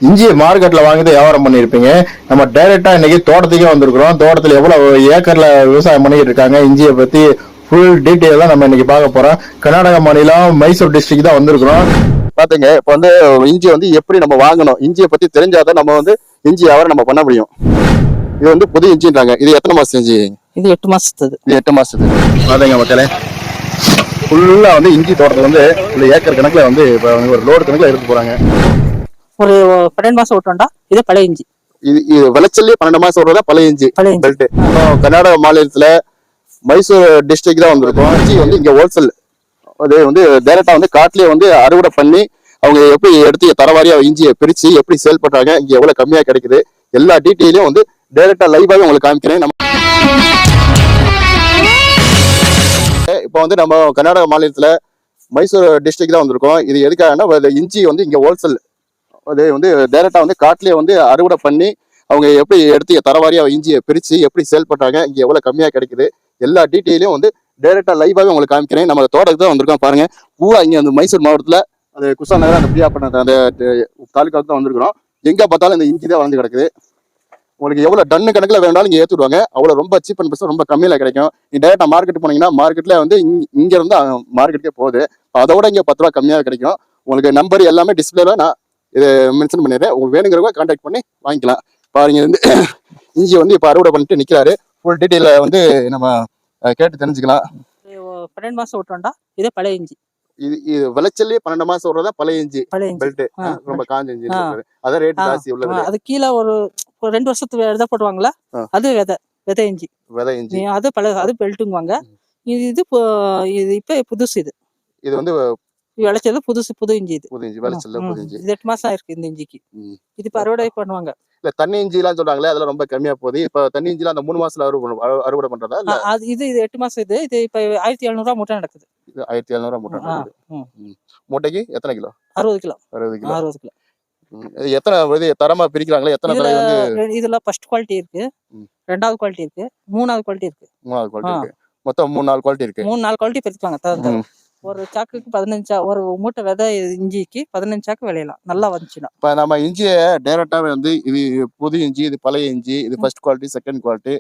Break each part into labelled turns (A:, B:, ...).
A: இஞ்சியை மார்க்கெட்ல வாங்கிட்டு வியாபாரம் பண்ணிருப்பீங்க. நம்ம டைரக்டா இன்னைக்கு தோட்டத்துக்கே வந்திருக்கிறோம். தோட்டத்துல எவ்வளவு ஏக்கர்ல விவசாயம் பண்ணிட்டு இருக்காங்க, இஞ்சியை பத்தி ஃபுல் டீட்டெயில் தான் நம்ம இன்னைக்கு பார்க்க போறோம். கர்நாடகா மாநிலம் மைசூர் டிஸ்ட்ரிக்ட் தான் வந்திருக்கிறோம்.
B: பாத்துங்க, இப்ப இஞ்சி எப்படி நம்ம வாங்கணும், இஞ்சியை பத்தி தெரிஞ்சாதான் நம்ம இஞ்சி வியாபாரம் நம்ம பண்ண முடியும். இது புது இஞ்சின்றாங்க. இது எத்தனை மாசம் இஞ்சி?
C: இது 8 மாசத்துது.
B: இது 8 மாசத்துது. பாத்தீங்க மக்களே, ஃபுல்லா இஞ்சி தோட்டத்துல ஏக்கர் கணக்குல இப்ப ஒரு லோடு கணக்குல எடுத்து போறாங்க.
C: ஒரு 12 மாசம் விட்டோம்டா. இது பழைய இஞ்சி.
B: இது விளைச்சல்லே 12 மாசம் விடுறதா பழைய இஞ்சி பெல்ட். கர்நாடக மாநிலத்துல மைசூர் டிஸ்ட்ரிக்ட் தான் வந்திருக்கும். இஞ்சி இங்க ஹோல்சேல். அது டைரக்டா காட்டுலயே அறுவடை பண்ணி அவங்க எப்படி எடுத்து தரவாரியா இஞ்சியை பிரிச்சு எப்படி சேல் பண்றாங்க, இங்க எவ்வளவு கம்மியா கிடைக்குது, எல்லா டீட்டெயிலையும் டைரக்டா லைவாவே உங்களுக்கு காமிக்கிறேன். இப்போ நம்ம கர்நாடக மாநிலத்துல மைசூர் டிஸ்ட்ரிக்ட் தான் வந்திருக்கோம். இது எதுக்காகனா இஞ்சி இங்க ஹோல்சேல். அது டைரக்டா காட்டுலயே அறுவடை பண்ணி அவங்க எப்படி எடுத்து தரவாரியா இஞ்சியை பிரிச்சு எப்படி சேல் பண்றாங்க, இங்க எவ்வளவு கம்மியா கிடைக்குது, எல்லா டீட்டெயிலையும் டைரக்டா லைவாவே உங்களுக்கு காமிக்கிறேன். நம்ம தோட்டத்துக்கு தான் வந்திருக்கோம். பாருங்க, பூவா இங்க மைசூர் மாவட்டத்துல அது குஷா நகர் அந்த பிரியாப்பட்டினம் அந்த தாலுக்காவுக்கு தான் வந்திருக்கிறோம். எங்க பார்த்தாலும் இந்த இஞ்சி தான் வளர்ந்து கிடக்குது. உங்களுக்கு எவ்வளவு டன் கணக்குல வேண்டாலும் இங்க ஏத்துடுவாங்க. அவ்வளவு ரொம்ப சீப் அண்ட் பெஸ்ட், ரொம்ப கம்மியில கிடைக்கும். நீங்க டைரக்டா மார்க்கெட் போனீங்கன்னா மார்க்கெட்ல இங்க இருந்து மார்க்கெட்டுக்கே போகுது. அதோட இங்க 10 ரூபா கம்மியா கிடைக்கும். உங்களுக்கு நம்பர் எல்லாமே டிஸ்பிளேல நான் இதை மென்ஷன் பண்ணிடுறேன். உங்களுக்கு வேணுங்கிறவங்க கான்டாக்ட் பண்ணி வாங்கிக்கலாம். பாருங்க, இஞ்சி இப்ப அறுவடை பண்ணிட்டு நிக்கிறாரு. ஃபுல் டீட்டெயில நம்ம கேட்டு தெரிஞ்சுக்கலாம்.
C: 12 மாசம் விட்டோம்டா. இது பழைய இஞ்சி.
B: இது விளைச்சல்லே 12 மாசம் விடுறதா பழைய இஞ்சி பெல்ட். ரொம்ப காஞ்ச இஞ்சி. அதான் ரேட் ஜாஸ்தி உள்ளது.
C: அது கீழே ஒரு 2 வருஷத்துக்கு விதை போடுவாங்களா, அது விதை இஞ்சி.
B: விதை இஞ்சி
C: அது அது பெல்ட்டுங்குவாங்க. இது இப்ப புதுசு. இது விளைச்சது புது இஞ்சி. இது
B: புது இஞ்சி விளைச்சல்ல புது இஞ்சி.
C: இது 8 மாசம் ஆயிருக்கு இந்த இஞ்சிக்கு. இது இப்ப அறுவடை பண்ணுவாங்க.
B: இல்ல தண்ணி இஞ்சி எல்லாம் சொல்றாங்களே, அதெல்லாம் ரொம்ப கம்மியா போகுது. இப்ப தண்ணி இஞ்சில அந்த 3 மாசத்துல அறுவடை பண்றதா இல்ல?
C: இது 8 மாசம். இது இப்ப 1700 ரூபாய் மூட்டை நடக்குது.
B: 1700 ரூபாய் மூட்டை நடக்குது. மூட்டைக்கு எத்தனை கிலோ?
C: 60 கிலோ.
B: 60 கிலோ. எத்தனை தரமா பிரிக்கிறாங்களா? எத்தனை தர
C: இதுல ஃபர்ஸ்ட் குவாலிட்டி இருக்கு, 2வது குவாலிட்டி இருக்கு, 3வது குவாலிட்டி இருக்கு.
B: 3வது குவாலிட்டி இருக்கு. மொத்தம் 3-4 குவாலிட்டி இருக்கு.
C: 3-4 குவாலிட்டி பிரிச்சுப்பாங்க. ஒரு சாக்குக்கு 15 ஒரு மூட்டை விதை இஞ்சிக்கு 15 சாக்கு விளையலாம். நல்லா வந்துச்சுன்னா
B: இப்ப நம்ம இஞ்சியை டைரக்டாவே இது புது இஞ்சி, இது பழைய இஞ்சி, இது ஃபர்ஸ்ட் குவாலிட்டி, செகண்ட் குவாலிட்டி,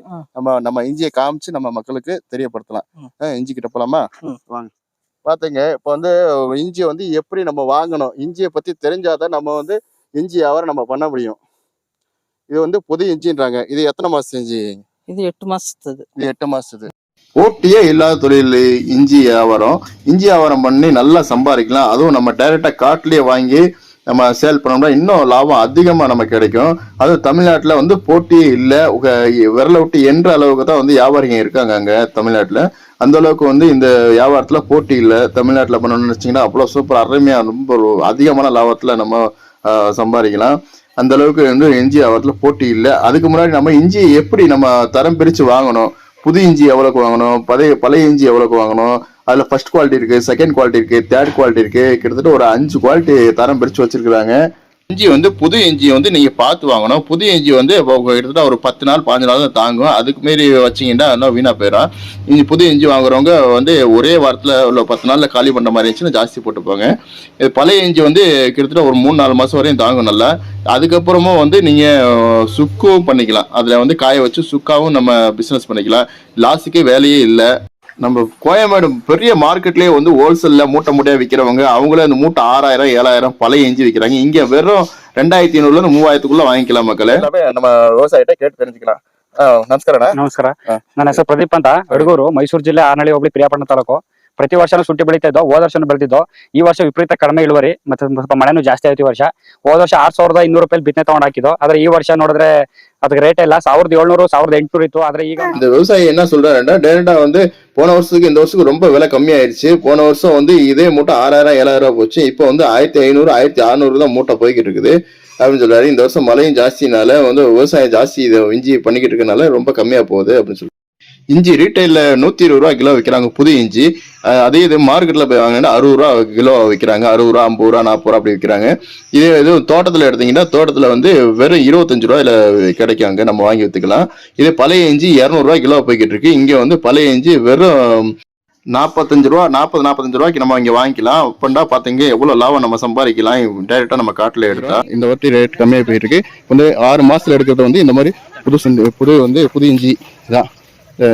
B: நம்ம இஞ்சியை காமிச்சு நம்ம மக்களுக்கு தெரியப்படுத்தலாம். இஞ்சி கிட்ட போலாமா? வாங்க. பாத்தீங்க, இப்ப இஞ்சி எப்படி நம்ம வாங்கணும், இஞ்சியை பத்தி தெரிஞ்சாதான் நம்ம இஞ்சி வியாபாரம் நம்ம பண்ண முடியும். இது புது இஞ்சின்றாங்க. இது எத்தனை மாசம் இஞ்சி?
C: இது 8 மாசத்துது.
B: இது 8 மாசத்துது.
A: போட்டியே இல்லாத தொழில் இஞ்சி வியாபாரம். இஞ்சி வியாபாரம் பண்ணி நல்லா சம்பாதிக்கலாம். அதுவும் நம்ம டைரக்டா காட்டுலயே வாங்கி நம்ம சேல் பண்ணோம்னா இன்னும் லாபம் அதிகமா நமக்கு கிடைக்கும். அதுவும் தமிழ்நாட்டுல போட்டியே இல்லை. விரல விட்டு என்ற அளவுக்கு தான் வியாபாரிங்க இருக்காங்க அங்க தமிழ்நாட்டுல. அந்த அளவுக்கு இந்த வியாபாரத்துல போட்டி இல்லை. தமிழ்நாட்டுல பண்ணணும்னு வச்சீங்கன்னா அவ்வளவு சூப்பர் அருமையா ரொம்ப அதிகமான லாபத்துல நம்ம சம்பாதிக்கலாம். அந்த அளவுக்கு இஞ்சி வியாபாரத்துல போட்டி இல்லை. அதுக்கு முன்னாடி நம்ம இஞ்சி எப்படி நம்ம தரம் பிரிச்சு வாங்கணும், புது இஞ்சி எவ்வளவுக்கு வாங்கணும், பழைய இஞ்சி எவ்வளவுக்கு வாங்கணும், அதுல ஃபர்ஸ்ட் குவாலிட்டி இருக்கு, செகண்ட் குவாலிட்டி இருக்கு, தேர்ட் குவாலிட்டி இருக்கு. கிட்டத்தட்ட ஒரு 5 குவாலிட்டி தரம் பிரிச்சு வச்சிருக்காங்க. இஞ்சி புது இஞ்சி நீங்க பார்த்து வாங்கணும். புது இஞ்சி கிட்டத்தட்ட ஒரு 10 நாள் 15 நாள் தான் தாங்கும். அதுக்கு மாரி வச்சீங்கன்னா இன்னும் வீணா போயிடும். இஞ்சி புது இஞ்சி வாங்குறவங்க ஒரே வாரத்துல உள்ள 10 நாள்ல காலி பண்ற மாதிரி இருந்துச்சுன்னா ஜாஸ்தி போட்டுப்பாங்க. பழைய இஞ்சி கிட்டத்தட்ட ஒரு 3-4 மாசம் வரையும் தாங்கும் நல்லா. அதுக்கப்புறமும் நீங்க சுக்கும் பண்ணிக்கலாம். அதுல காய வச்சு சுக்காவும் நம்ம பிசினஸ் பண்ணிக்கலாம். லாஸுக்கே வேலையே இல்லை. நம்ம கோயம்பேடு பெரிய மார்க்கெட்லயே ஹோல்சேல்ல மூட்டை மூட்டையா விற்கிறவங்க அவங்களே அந்த மூட்டை 6000 7000 பழைய இஞ்சி விற்கிறாங்க. இங்க வெறும் 2500 இருந்து 3000க்குள்ள வாங்கிக்கலாம். மக்களே நம்ம விவசாயிட்ட கேட்டு தெரிஞ்சுக்கலாம்.
D: ನಮಸ್ಕಾರ. ನನ್ನ ಹೆಸರು ಪ್ರದೀಪ್ ಅಂತ, ಅಡಗೂರು, ಮೈಸೂರು ಜಿಲ್ಲೆ ಆರನಹಳ್ಳಿ ಹೋಬಳಿ ಪಿರಿಯಾಪಟ್ಟಣ ತಾಲೂಕು. ಪ್ರತಿ ವರ್ಷನೂ ಶುಂಠಿ ಬೆಳೀತಾ ಇದ್ದೋ. ಹೋದ ವರ್ಷನೂ ಬೆಳೆದಿದ್ದೋ. ಈ ವರ್ಷ ವಿಪರೀತ ಕಡಿಮೆ ಇಳುವರಿ ಮತ್ತೆ ಸ್ವಲ್ಪ ಮಳೆನೂ ಜಾಸ್ತಿ ಆಯ್ತು ಈ ವರ್ಷ. ಹೋದ ವರ್ಷ 6200 ರೂಪಾಯಿ ಬಿತ್ತನೆ ತಗೊಂಡು ಹಾಕಿದ್ದು. ಆದ್ರೆ ಈ ವರ್ಷ ನೋಡಿದ್ರೆ ಅದಕ್ಕೆ ರೇಟ್ ಇಲ್ಲ. 1700 1800 ಇತ್ತು. ಆದ್ರೆ ಈಗ
A: இந்த விவசாயி என்ன சொல்றாருன்னா, டைரக்டா போன வருஷத்துக்கு இந்த வருஷத்துக்கு ரொம்ப விலை கம்மியாயிருச்சு. போன வருஷம் இதே மூட்டை 6000 7000 போச்சு. இப்போ 1500 1600 தான் மூட்டை போய்கிட்டு இருக்குது அப்படின்னு சொல்றாரு. இந்த வருஷம் மழையும் ஜாஸ்தினால விவசாயம் ஜாஸ்தி இஞ்சி பண்ணிக்கிட்டு இருக்கனால ரொம்ப கம்மியா போகுது அப்படின்னு சொல்லி. இஞ்சி ரீட்டைல 120 ரூபா கிலோ விற்கிறாங்க புது இஞ்சி. அதே இது மார்க்கெட்ல போய் வாங்கினா 60 ரூபா கிலோ விற்கிறாங்க. 60 ரூபா 50 ரூபா 40 ரூபா அப்படி விற்கிறாங்க. இதே இது தோட்டத்துல எடுத்தீங்கன்னா தோட்டத்துல வெறும் 25 ரூபாயில கிடைக்காங்க, நம்ம வாங்கி வித்துக்கலாம். இதே பழைய இஞ்சி 200 ரூபாய் கிலோ போய்கிட்டு இருக்கு. இங்க பழைய இஞ்சி வெறும் 45 ரூபா 45 ரூபாய்க்கு நம்ம இங்க வாங்கிக்கலாம். இப்பண்டா பாத்தீங்க எவ்வளவு லாபம் நம்ம சம்பாதிக்கலாம் டைரக்டா நம்ம காட்டுல எடுத்தா.
B: இந்த வாட்டி ரேட் கம்மியாக போயிட்டு இருக்கு. வந்து 6 மாசத்துல எடுக்கிறது வந்து இந்த மாதிரி புது இஞ்சி தான்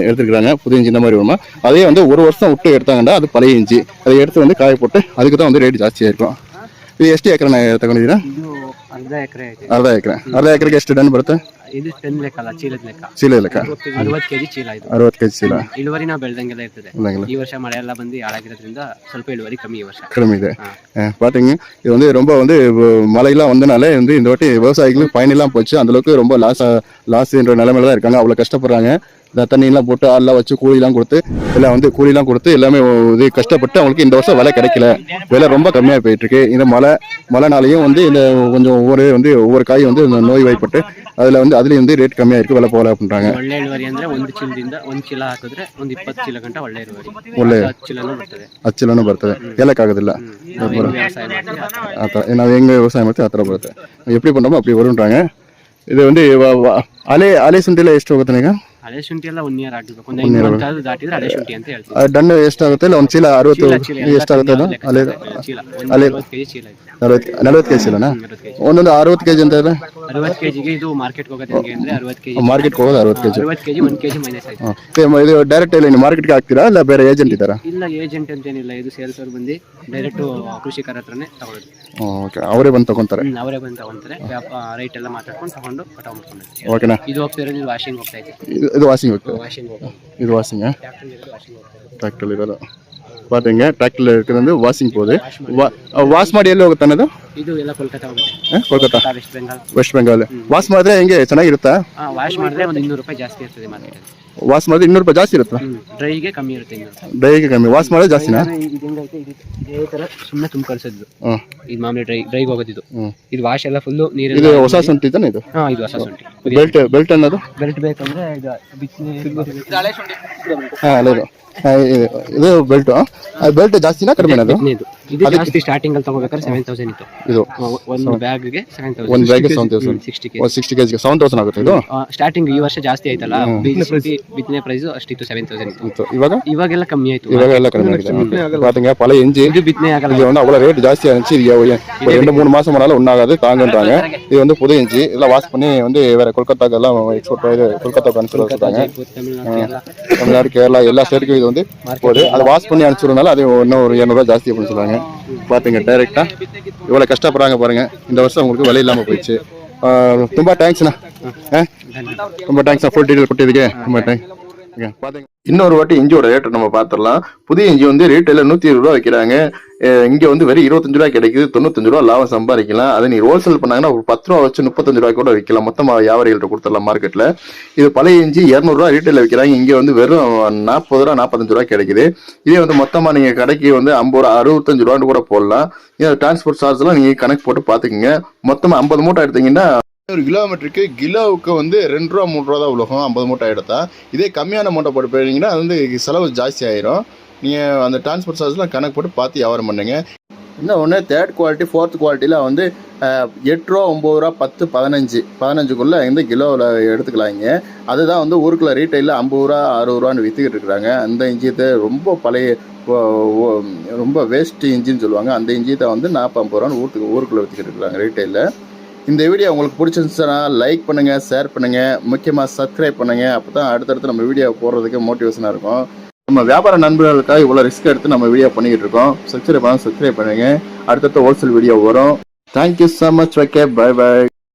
B: எடுத்துருக்காங்க. புது இஞ்சி இந்த மாதிரி வருமா, அதே வந்து 1 வருஷம் விட்டு எடுத்தாங்கன்னா அது பழைய இஞ்சி. அதை எடுத்து வந்து காய போட்டு அதுக்கு தான் வந்து ரேட் ஜாஸ்தியாக இருக்கும். ಇದು ಎಷ್ಟು ಎಕರೆ ತಗೊಂಡಿದ್ದೀರಾ?
E: ಇದು ಅರ್ಧ ಎಕರೆ ಐತೆ.
B: ಅರ್ಧ ಎಕರೆಗೆ ಎಷ್ಟು ಟನ್ ಬರುತ್ತೆ?
E: ಇದು ಟನ್ ಲೆಕ್ಕ ಅಲ್ಲ, ಚೀಲದ ಲೆಕ್ಕ. 60 ಕೆಜಿ ಚೀಲ ಇದು.
B: 60 ಕೆಜಿ ಚೀಲ.
E: ಇಳುವರಿ ನಾವು ಬೆಳ್ದಂಗೆಲ್ಲ ಇರ್ತದೆ. ಈ ವರ್ಷ ಮಳೆ ಎಲ್ಲ ಬಂದು ಹಾಳಾಗಿರೋದ್ರಿಂದ ಸ್ವಲ್ಪ ಇಳುವರಿ ಕಮ್ಮಿ ಈ ವರ್ಷ.
B: கம்மி ಇದೆ. பாத்தீங்க இது வந்து ரொம்ப வந்து மழையெல்லாம் வந்தனால வந்து இந்த வாட்டி விவசாயிகளுக்கு பயனெல்லாம் போச்சு. அந்த அளவுக்கு ரொம்ப லாஸ்ன்ற நிலைமையில தான் இருக்காங்க. அவ்வளவு கஷ்டப்படுறாங்க. இந்த தண்ணியெல்லாம் போட்டு ஆள்லாம் வச்சு கூலிலாம் கொடுத்து எல்லாமே இது கஷ்டப்பட்டு அவங்களுக்கு இந்த வருஷம் விலை கிடைக்கல. விலை ரொம்ப கம்மியாக போயிட்டு இருக்கு. இந்த மழைனாலையும் வந்து இந்த கொஞ்சம் ஒவ்வொரு காய் வந்து நோய் வாய்ப்பட்டு அதுலேயும் வந்து ரேட் கம்மியாக இருக்கு, விலை போகல அப்படின்றாங்க.
E: ಒಳ್ಳೆ ಇಳುವರಿ ಅಂದ್ರೆ ಒಂದು ಚೀಲ ಹಾಕಿದ್ರೆ ಒಂದು 20 ಚೀಲ ಗಂಟ ಒಳ್ಳೆ ಇಳುವರಿ.
B: ಒಳ್ಳೆ
E: 10 ಚೀಲನೂ ಬರ್ತದೆ.
B: 10 ಚೀಲನೂ ಬರ್ತದೆ. ಹೇಳಕ್ಕಾಗೋದಿಲ್ಲ. ನಾವು ಹೆಂಗೆ ವ್ಯವಸಾಯ ಮಾಡ್ತೀವಿ ಆ ಥರ ಬರುತ್ತೆ. எப்படி பண்ணுறோமோ அப்படி வருன்றாங்க. ಇದು ಒಂದು ಅಲೆ ಶುಂಠಿಲ್ಲ ಎಷ್ಟು ಹೋಗುತ್ತೆ ಈಗ?
E: ಹಳೆ ಶುಂಠಿ ಎಲ್ಲ 1 ಇಯರ್ ಆಗಿರ್ಬೇಕು. ಒಂದು 5 ಮಂತ್ ದಾಟಿದ್ರೆ ಹಳೆ ಶುಂಠಿ ಅಂತ ಹೇಳ್ತೀವಿ.
B: ಡನ್ ಎಷ್ಟಾಗುತ್ತೆ? ಇಲ್ಲ ಒಂದು ಚೀಲ 60 ಎಷ್ಟಾಗುತ್ತೆ? ಅದು
E: ಚೀಲ
B: ಅಲೆ
E: 40 ಕೆಜಿ ಚೀಲ ಇದೆ.
B: 40 ಕೆಜಿ ಚೀಲನಾ? ಒಂದೊಂದು 60 ಕೆಜಿ ಅಂತ ಇದೆ.
E: 60 ಕೆಜಿಗೆ ಇದು ಮಾರ್ಕೆಟ್ ಹೋಗೋದು ಹೆಂಗೆ ಅಂದ್ರೆ 60 ಕೆಜಿ
B: ಮಾರ್ಕೆಟ್ ಹೋಗೋದು 60 ಕೆಜಿ.
E: 60 ಕೆಜಿ 1 ಕೆಜಿ ಮೈನಸ್ ಆಯ್ತು.
B: ಇದು ಡೈರೆಕ್ಟ್ ಇಲ್ಲಿ ಮಾರ್ಕೆಟ್ಗೆ ಹಾಕ್ತೀರಾ ಇಲ್ಲ ಬೇರೆ ಏಜೆಂಟ್ ಇದ್ದಾರಾ?
E: ಇಲ್ಲ ಏಜೆಂಟ್ ಅಂತೇನಿಲ್ಲ, ಇದು ಸೇಲ್ಸ್ ಅವ್ರು ಬಂದು ಡೈರೆಕ್ಟ್ ಕೃಷಿಕರ ಹತ್ರನೇ ತಗೊಳ್ಳೋದು.
B: ಓಕೆ, ಅವರೇ ಬಂದು ತಗೊಂತಾರೆ.
E: ಅವರೇ ಬಂದು ತಗೊಂತಾರೆ. ರೈಟ್ ಎಲ್ಲ ಮಾತಾಡ್ಕೊಂಡು ತಗೊಂಡು ಕಟಾವ್ ಮಾಡ್ಕೊಂಡು.
B: ಓಕೆನಾ?
E: ಇದು ಹೋಗ್ತಿರೋದು ಇದು ವಾಷಿಂಗ್ ಹೋಗ್ತಾ ಇದೆ.
B: ಇದು ವಾಷಿಂಗ್ ಹೋಗ್ತದೆ.
E: ವಾಷಿಂಗ್ ಹೋಗ್ತಾ
B: இது வாஷிங்க.
E: ವಾಷಿಂಗ್ ಹೋಗ್ತಾ
B: ಟ್ರ್ಯಾಕ್ಟರ್ ಇರೋದು பாத்தீங்க. ಟ್ರ್ಯಾಕ್ಟರ್ இருக்கிறது ವಾಷಿಂಗ್ போகுது. ವಾಶ್ ಮಾಡಿ ಎಲ್ಲಿ ಹೋಗುತ್ತೆ ಅನ್ನೋದು?
E: ಇದು ಎಲ್ಲ ಕೋಲ್ಕತ್ತಾ ಹೋಗುತ್ತೆ.
B: ಕೋಲ್ಕತ್ತಾ,
E: ವೆಸ್ಟ್
B: ಬೆಂಗಾಲ್. ವಾಶ್ ಮಾಡಿದ್ರೆ ಹೆಂಗೆ ಚೆನ್ನಾಗಿರುತ್ತಾ?
E: ವಾಶ್ ಮಾಡಿದ್ರೆ ಒಂದು 200 ರೂಪಾಯಿ ಜಾಸ್ತಿ ಇರ್ತದೆ ಮಾರ್ಕೆಟ್.
B: ವಾಶ್ ಮಾಡಿದ್ರೆ 200 ರೂಪಾಯಿ ಜಾಸ್ತಿ ಇರುತ್ತಾ?
E: ಡ್ರೈಗೆ ಕಮ್ಮಿ ಇರುತ್ತೆ.
B: ಡ್ರೈಗೆ ಕಮ್ಮಿ, ವಾಶ್ ಮಾಡಿದ್ರೆ ಜಾಸ್ತಿನಾ?
E: ಇದೇ ತರ ಸುಮ್ಮನೆ ತುಂಬ ಕಳ್ಸೋದು. ಇದು ಮಾಮೂಲಿ ಡ್ರೈಗೆ ಹೋಗೋದು. ಇದು ವಾಶ್ ಎಲ್ಲ ಫುಲ್ ನೀರು.
B: ಇದು ಹೊಸ ಶುಂಠಿ ತಾನೆ ಇದು?
E: ಇದು ಹೊಸ ಶುಂಠಿ.
B: ಬೆಲ್ಟ್ ಅನ್ನೋದು?
E: ಬೆಲ್ಟ್ ಬೇಕಂದ್ರೆ ಇದು
B: ಇದು ಬೆಲ್ಟ್. ಬೆಲ್ಟ್ ಜಾಸ್ತಿನಾ ಕಡಿಮೆ?
E: ಇದು ಜಾಸ್ತಿ ಸ್ಟಾರ್ಟಿಂಗ್ ಅಲ್ಲಿ ತಗೋಬೇಕಾದ್ರೆ 7000 ಇತ್ತು. ಇದು ಒಂದು ಬ್ಯಾಗ್ಗೆ 7000.
B: ಒಂದು ಬ್ಯಾಗ್ಗೆ 7000. 60 ಕೆಜಿಗೆ 7000 ಆಗುತ್ತೆ ಇದು.
E: ಸ್ಟಾರ್ಟಿಂಗ್ ಈ ವರ್ಷ ಜಾಸ್ತಿ ಆಯ್ತಲ್ಲ, ಬಿತ್ತನೆ ಪ್ರೈಸ್ ಅಷ್ಟಿತ್ತು 7000 ಇತ್ತು. ಇವಾಗೆಲ್ಲ ಕಮ್ಮಿ ಆಯ್ತು.
B: ಇವಾಗೆಲ್ಲ ಕಡಿಮೆ ಆಗಿದೆ. பாத்தீங்க பழைய இஞ்சி
E: இது பித்னே ஆகல.
B: இது வந்து அவ்வளவு ரேட் ஜாஸ்தியா இருந்துச்சு. இது 2-3 மாசம் முன்னால ஒண்ணாகாது தாங்கன்றாங்க. இது வந்து புது இஞ்சி. இதெல்லாம் வாஷ் பண்ணி வந்து வேற கொல்கத்தாக்கு எல்லாம் எக்ஸ்போர்ட் ஆயிடு கொல்கத்தாக்கு அனுப்பிச்சு வச்சிருக்காங்க. தமிழ்நாடு, கேரளா எல்லா ஸ்டேட்டுக்கும் இது வந்து போகுது. அதை வாஷ் பண்ணி அனுப்பிச்சுறதுனால அது இன்னும் ஒரு 200 ரூபாய் ஜாஸ்தி அப்படின்னு சொல்றாங்க. பாத்தீங்க டைரக்டா இவ்வளவு கஷ்டப்படுறாங்க பாருங்க. இந்த வருஷம் உங்களுக்கு விலை இல்லாம போயிடுச்சு. ತುಂಬಾ ಥ್ಯಾಂಕ್ಸ್ನಾ. ತುಂಬಾ ಥ್ಯಾಂಕ್ಸ್ ಫುಲ್ ಡೀಟೇಲ್ ಕೊಟ್ಟಿದ್ದಕ್ಕೆ. ತುಂಬಾ ಥ್ಯಾಂಕ್ಸ್.
A: இன்னொரு வாட்டி இஞ்சியோட ரேட் நம்ம பார்த்துடலாம். புதிய இஞ்சி வந்து ரீட்டைல 120 ரூபா வைக்கிறாங்க. இங்க வந்து வெறும் 25 ரூபாய் கிடைக்குது. 95 ரூபா லாபம் சம்பாதிக்கலாம். அதை நீ ஹோல்சேல் பண்ணாங்கன்னா ஒரு 10 ரூபா வச்சு 35 ரூபாய் கூட விற்கலாம். மொத்தமா வியாபாரிகள்ட்ட கொடுத்துடலாம் மார்க்கெட்ல. இது பழைய இஞ்சி 200 ரூபா ரீட்டைல விற்கிறாங்க. இங்க வந்து வெறும் 40 ரூபா 45 ரூபாய் கிடைக்குது. இதே வந்து மொத்தமா நீங்க கடைக்கு வந்து 50 ரூபா 65 ரூபான்னு கூட போடலாம். டிரான்ஸ்போர்ட் சார்ஜ் எல்லாம் நீங்க கணக்கு போட்டு பாத்துக்கோங்க. மொத்தமா 50 மூட்டை எடுத்தீங்கன்னா ஒரு கிலோமீட்டருக்கு கிலோவுக்கு வந்து 2 ரூபா 3 ரூபா தான் உலகம். 50 மூட்டை எடுத்தா. இதே கம்மியான மூட்டை போட்டு போயிருந்தீங்கன்னா அது வந்து செலவு ஜாஸ்தி ஆயிரும். நீங்கள் அந்த டிரான்ஸ்போர்ட் சார்ஜ்லாம் கணக்கு போட்டு பார்த்து வியாபாரம் பண்ணுங்க. இன்னும் ஒன்று தேர்ட் குவாலிட்டி ஃபோர்த் குவாலிட்டியில் வந்து 8 ரூபா 9 ரூபா 10 15 வந்து கிலோவில் எடுத்துக்கலாங்க. அதுதான் வந்து ஊருக்குள்ள ரீட்டைலில் 50 ரூபா 60 ரூபான்னு விற்றுக்கிட்டு இருக்கிறாங்க. அந்த இஞ்சியத்தை ரொம்ப பழைய ரொம்ப வேஸ்ட் இஞ்சின்னு சொல்லுவாங்க. அந்த இஞ்சியத்தை வந்து 40-50 ரூபான்னு ஊருக்குள்ளே விற்றுக்கிட்டு இருக்கிறாங்க ரீட்டைலில். இந்த வீடியோ உங்களுக்கு பிடிச்சிருந்துச்சுன்னா லைக் பண்ணுங்கள், ஷேர் பண்ணுங்கள், முக்கியமாக சப்ஸ்கிரைப் பண்ணுங்கள். அப்போ தான் அடுத்தடுத்து நம்ம வீடியோ போடுறதுக்கு மோட்டிவேஷனாக இருக்கும். நம்ம வியாபார நண்பர்களுக்காக இவ்வளோ ரிஸ்க் எடுத்து நம்ம வீடியோ பண்ணிக்கிட்டு இருக்கோம். சப்ஸ்கிரைப் பண்ணுங்கள். அடுத்தடுத்த ஹோல்சேல் வீடியோ வரும். Thank you so much. Okay, bye by.